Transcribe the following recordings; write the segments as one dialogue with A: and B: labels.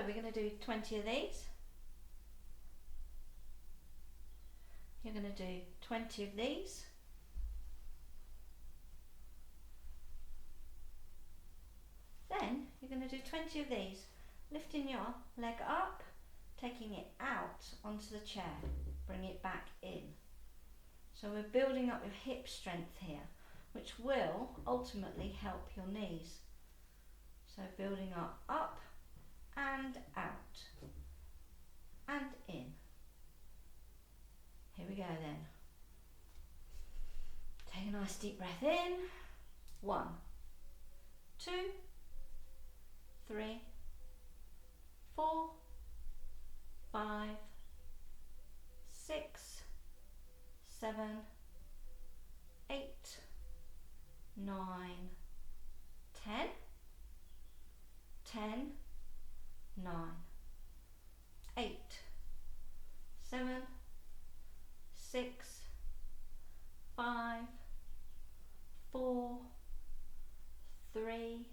A: we're going to do 20 of these. You're going to do 20 of these. Then you're going to do 20 of these, lifting your leg up, taking it out onto the chair, bring it back in. So we're building up your hip strength here, which will ultimately help your knees. So building up and out and in. Here we go then. Take a nice deep breath in. 1, 2, 3, 4, 5, 6, 7, 8, 9, 10, 10, 9, 8, 7, 6, 5, 4, 3,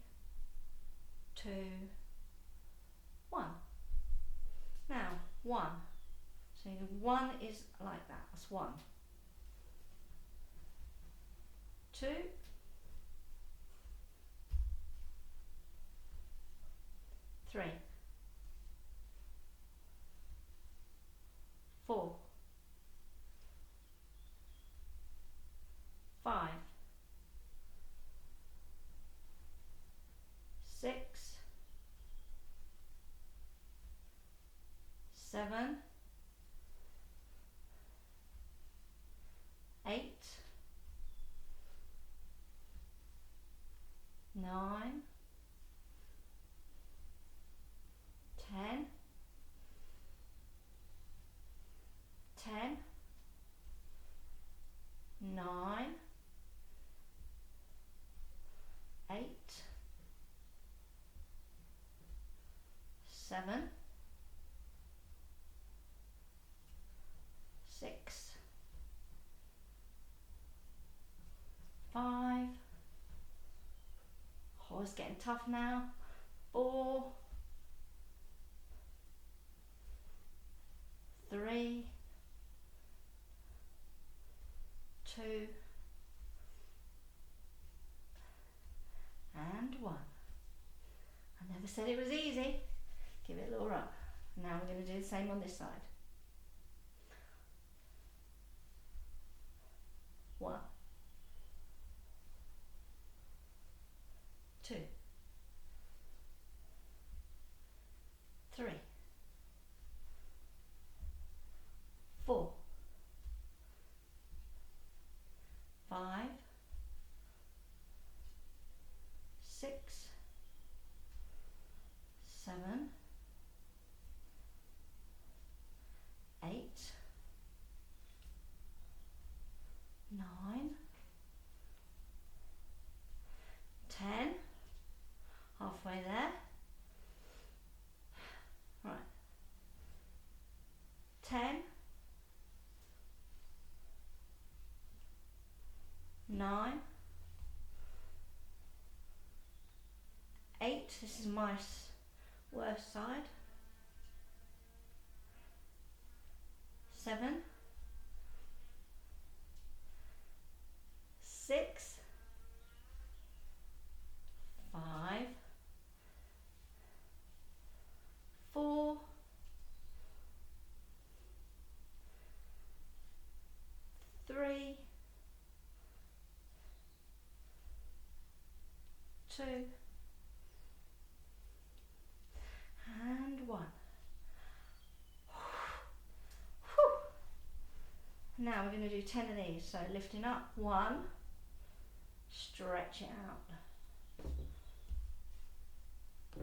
A: 2, 1. Now 1. So 1 is like that. That's 1. 2. 3. 4. 5. 6. 7. 8. 9. 10. 10. 9. 8. 7. 6. 5. Oh, it's getting tough now. 4. 3. 2. And 1. I never said it was easy. Give it a little rub. Now we're going to do the same on this side. 1. 2. 3. 4. 5. 6. 7. 8. 9. 10. Halfway there. Right. 10. 9. 8. This is my worst side. 7. 6. 5. 4. 3. 2. And 1. Now we're going to do 10 of these. So lifting up, 1, stretch it out,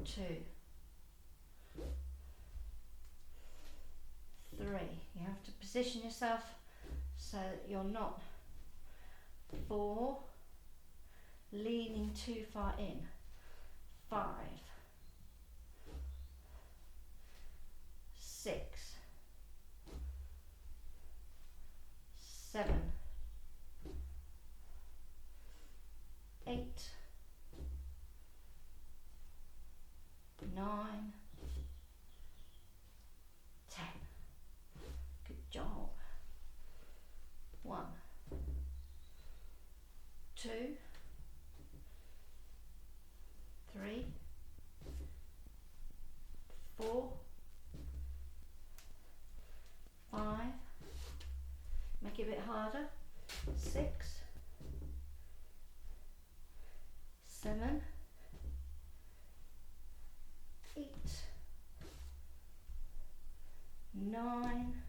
A: 2, 3. You have to position yourself so that you're not 4, leaning too far in, 5, 6, 7, 8, 9, 2, 3, 4, 5, make it a bit harder, 6, 7, 8, 9,